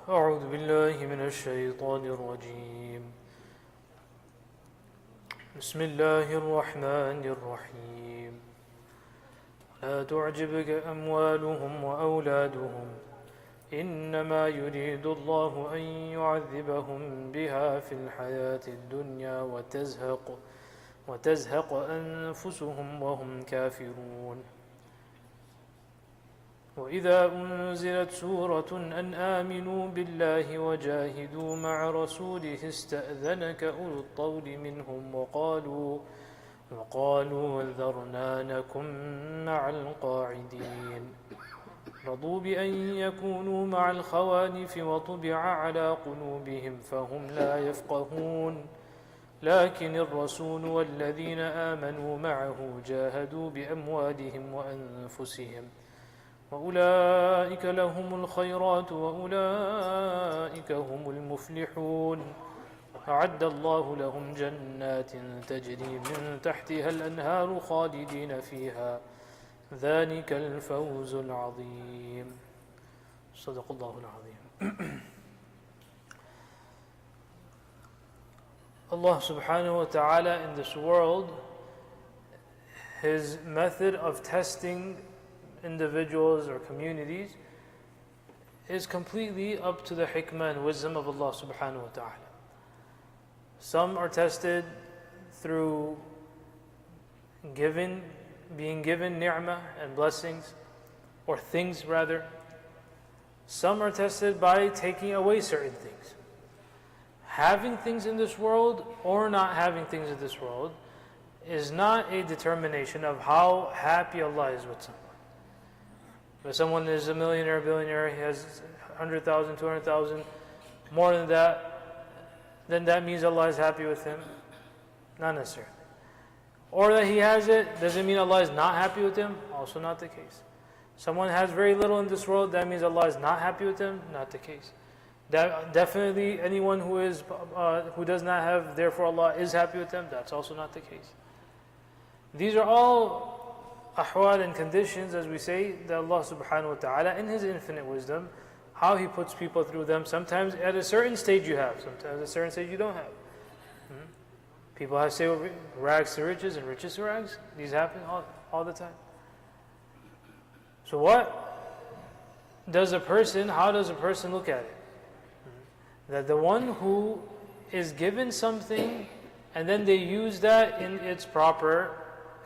أعوذ بالله من الشيطان الرجيم بسم الله الرحمن الرحيم لا تعجبك أموالهم وأولادهم إنما يريد الله أن يعذبهم بها في الحياة الدنيا وتزهق أنفسهم وهم كافرون وإذا أنزلت سورة أن آمنوا بالله وجاهدوا مع رسوله استأذنك أولو الطول منهم وقالوا ذرنا نكن مع القاعدين رضوا بأن يكونوا مع الخوالف وطبع على قلوبهم فهم لا يفقهون لكن الرسول والذين آمنوا معه جاهدوا بأموالهم وأنفسهم وأولئك لهم الخيرات وأولئك هم المفلحون أعد الله لهم جنات تجري من تحتها الأنهار خالدين فيها ذلك الفوز العظيم صدق الله العظيم. Allah subhanahu wa ta'ala in this world, His method of testing individuals or communities is completely up to the hikmah and wisdom of Allah subhanahu wa ta'ala. Some are tested through being given ni'mah and blessings, or things rather. Some are tested by taking away certain things. Having things in this world or not having things in this world is not a determination of how happy Allah is with someone. If someone is a millionaire, billionaire, he has 100,000, 200,000, more than that, then that means Allah is happy with him? Not necessarily. Or that he has it, doesn't mean Allah is not happy with him? Also not the case. Someone has very little in this world, that means Allah is not happy with him? Not the case. Definitely anyone who does not have, therefore Allah is happy with them, that's also not the case. These are all ahwal and conditions, as we say, that Allah subhanahu wa ta'ala in His infinite wisdom, how He puts people through them. Sometimes at a certain stage you have, sometimes at a certain stage you don't have. People have say rags to riches and riches to rags. These happen all the time. So how does a person look at it? That the one who is given something and then they use that in its proper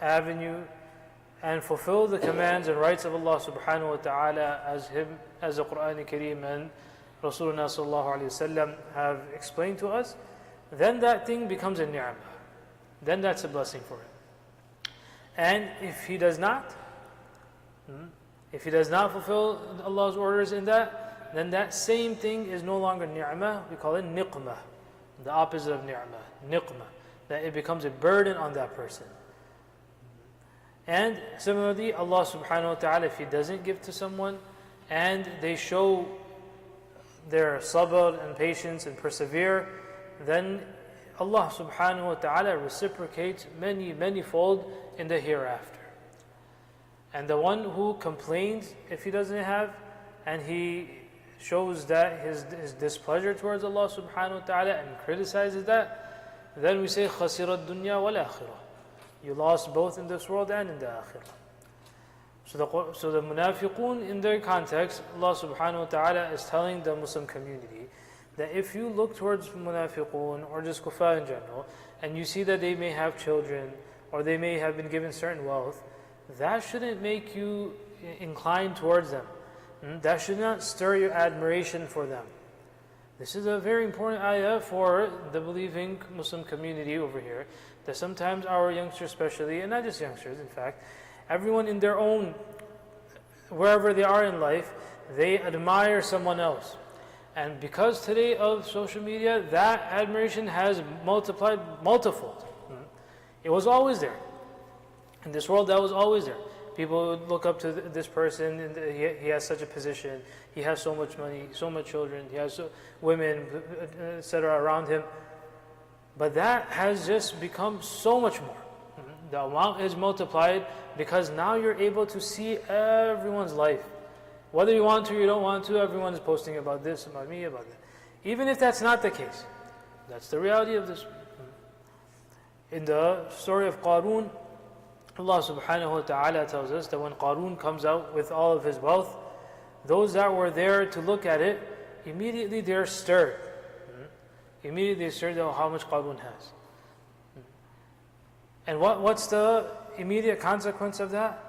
avenue and fulfill the commands and rights of Allah subhanahu wa ta'ala as the Quran Kareem and Rasulullah sallallahu alayhi wa sallam have explained to us, then that thing becomes a ni'mah. Then that's a blessing for him. And if he does not fulfill Allah's orders in that, then that same thing is no longer ni'mah, we call it niqmah, the opposite of ni'mah, niqmah, that it becomes a burden on that person. And similarly, Allah subhanahu wa ta'ala, if He doesn't give to someone and they show their sabr and patience and persevere, then Allah subhanahu wa ta'ala reciprocates many-fold in the hereafter. And the one who complains if he doesn't have, and he shows that his displeasure towards Allah subhanahu wa ta'ala and criticizes that, then we say khasirat dunya wal akhirah. You lost both in this world and in the akhirah. So the munafiqun, in their context, Allah subhanahu wa ta'ala is telling the Muslim community that if you look towards munafiqun or just kuffar in general, and you see that they may have children or they may have been given certain wealth, that shouldn't make you inclined towards them. That should not stir your admiration for them. This is a very important ayah for the believing Muslim community over here, that sometimes our youngsters especially, and not just youngsters in fact, everyone in their own, wherever they are in life, they admire someone else. And because today of social media, that admiration has multiplied multifold. It was always there. In this world, that was always there. People would look up to this person, and he has such a position, he has so much money, so much children, he has women, etc. around him. But that has just become so much more. The amount is multiplied because now you're able to see everyone's life. Whether you want to or you don't want to, everyone is posting about this, about me, about that. Even if that's not the case, that's the reality of this. In the story of Qarun, Allah subhanahu wa ta'ala tells us that when Qarun comes out with all of his wealth, those that were there to look at it, immediately they're stirred. Immediately they're stirred of how much Qarun has. And what's the immediate consequence of that?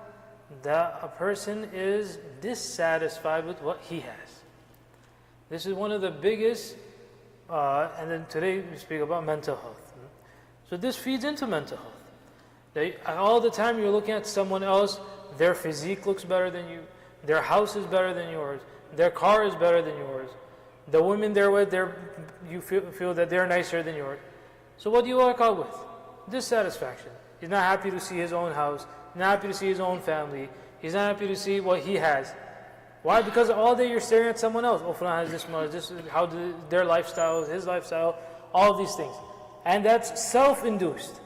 That a person is dissatisfied with what he has. This is one of the biggest, and then today we speak about mental health. So this feeds into mental health. All the time you're looking at someone else, their physique looks better than you, their house is better than yours, their car is better than yours, the women they're with, you feel that they're nicer than yours. So what do you walk out with? Dissatisfaction. He's not happy to see his own house, he's not happy to see his own family, he's not happy to see what he has. Why? Because all day you're staring at someone else. Oh, Fulan has this much, how their lifestyle, his lifestyle, all of these things. And that's self-induced.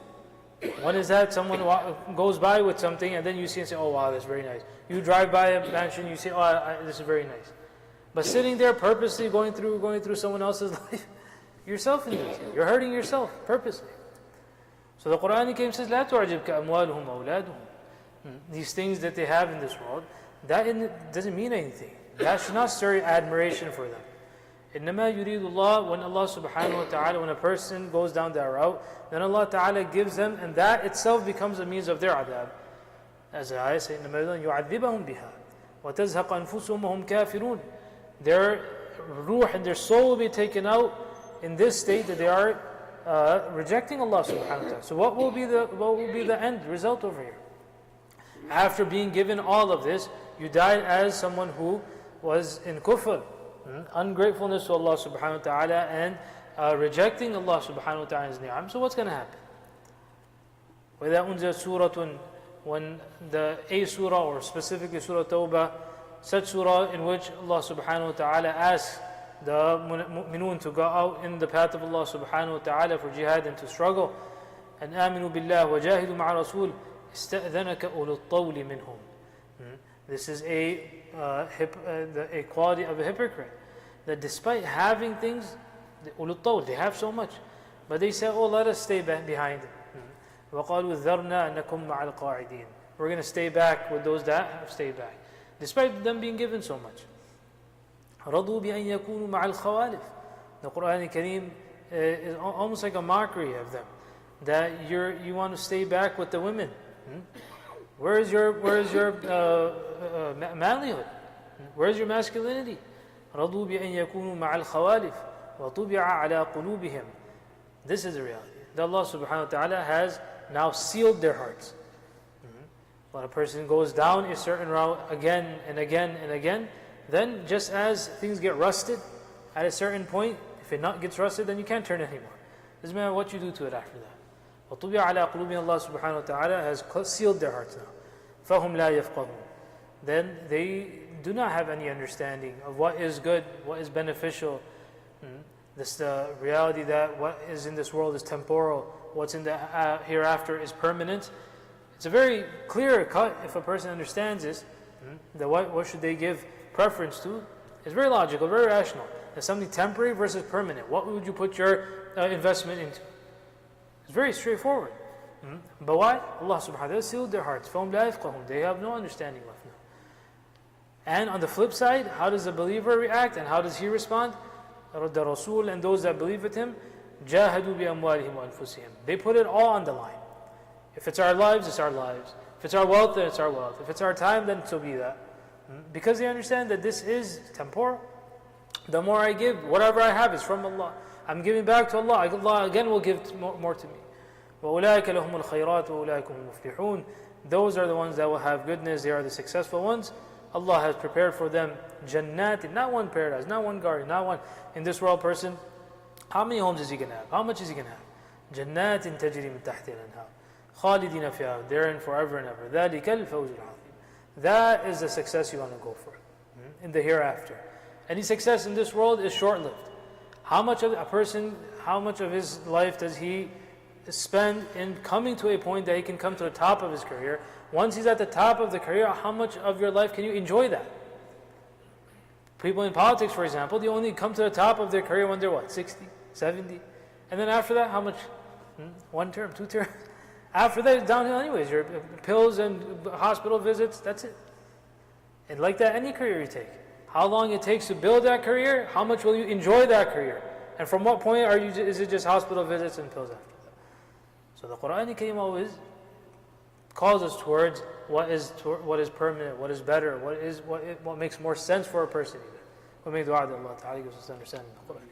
What is that? Someone goes by with something and then you see and say, oh wow, that's very nice. You drive by a mansion, you say, oh, this is very nice. But sitting there purposely going through someone else's life, you're self-induced. You're hurting yourself purposely. So the Quran came and says, لا تعجبك أموالهم أولادهم. These things that they have in this world, that doesn't mean anything. That should not stir admiration for them. إنما يريد الله, when Allah subhanahu wa ta'ala, when a person goes down that route, then Allah ta'ala gives them, and that itself becomes a means of their adab. As the ayah says, إنما يعذبهم بها وتزهق أنفسهم وهم كافرون. Their ruh and their soul will be taken out in this state that they are rejecting Allah subhanahu wa ta'ala. So what will be the end result over here? After being given all of this, you died as someone who was in kufr, ungratefulness to Allah subhanahu wa ta'ala, and rejecting Allah subhanahu wa ta'ala's ni'am. So what's going to happen? وَإِذَا أُنزِلَتْ سُورَةٌ, when a surah, or specifically Surah Tawbah, such surah in which Allah subhanahu wa ta'ala asks the mu'minun to go out in the path of Allah subhanahu wa ta'ala for jihad and to struggle, and آمِنُوا بِاللَّهِ وَجَاهِدُوا مَعَ رَسُولِ استأذنك أولو الطول منهم. This is a quality of a hypocrite, that despite having things, أولو الطول, they have so much, but they say, oh, let us stay behind. وقالوا ذرنا أنكم مع القاعدين. We're going to stay back with those that have stayed back, despite them being given so much. رضوا بأن يكونوا مع الخوالف. The Quran Kareem is almost like a mockery of them, that you want to stay back with the women. Where is your manlyhood? Where is your masculinity? رضوا بأن يكونوا مع الخوالف وطبع على قلوبهم. This is the reality. That Allah subhanahu wa ta'ala has now sealed their hearts. When a person goes down a certain route again and again and again, then just as things get rusted, at a certain point, if it not gets rusted, then you can't turn it anymore. Doesn't matter what you do to it after that. وَطُبِعَ عَلَىٰ قُلُوبِهِمْ, Allah subhanahu wa ta'ala has sealed their hearts now. فَهُمْ لَا يَفْقَهُونَ. Then they do not have any understanding of what is good, what is beneficial. This the reality that what is in this world is temporal, what's in the hereafter is permanent. It's a very clear cut if a person understands this, that what should they give preference to. It's very logical, very rational. There's something temporary versus permanent. What would you put your investment into? It's very straightforward. But why? Allah subhanahu wa ta'ala sealed their hearts. فَهُمْ لَا يَفْقَهُونَ. They have no understanding left now. And on the flip side, how does the believer react and how does he respond? The Rasul and those that believe with him, جَاهَدُوا بِأَمْوَالِهِمْ وَأَنفُسِهِمْ. They put it all on the line. If it's our lives, it's our lives. If it's our wealth, then it's our wealth. If it's our time, then so be that. Because they understand that this is temporal. The more I give, whatever I have is from Allah. I'm giving back to Allah. Allah again will give more to me. وَأُولَٰئِكَ لَهُمُ الْخَيْرَاتُ وَأُولَٰئِكَ هُمُ الْمُفْلِحُونَ. Those are the ones that will have goodness. They are the successful ones. Allah has prepared for them jannat, not one paradise, not one garden, not one. In this world, person, how many homes is he going to have? How much is he going to have? جَنَّاتٍ تَجْرِي مِن تَحْتِهَا الْأَنْهَارُ خَالِدِينَ فِيهَا, therein forever and ever. ذَلِكَ الْفَوْزُ الْعَظِيمُ. That is the success you want to go for in the hereafter. Any success in this world is short-lived. How much of his life does he spend in coming to a point that he can come to the top of his career? Once he's at the top of the career, how much of your life can you enjoy that? People in politics, for example, they only come to the top of their career when they're what, 60, 70? And then after that, how much? 1 term, 2 terms? After that, it's downhill anyways. Your pills and hospital visits, that's it. And like that, any career you take. How long it takes to build that career, how much will you enjoy that career? And from what point is it just hospital visits and pills after that? So the Qur'an Kareem always calls us towards what is permanent, what is better, what makes more sense for a person. We make dua that Allah Ta'ala gives us understanding of the Qur'an.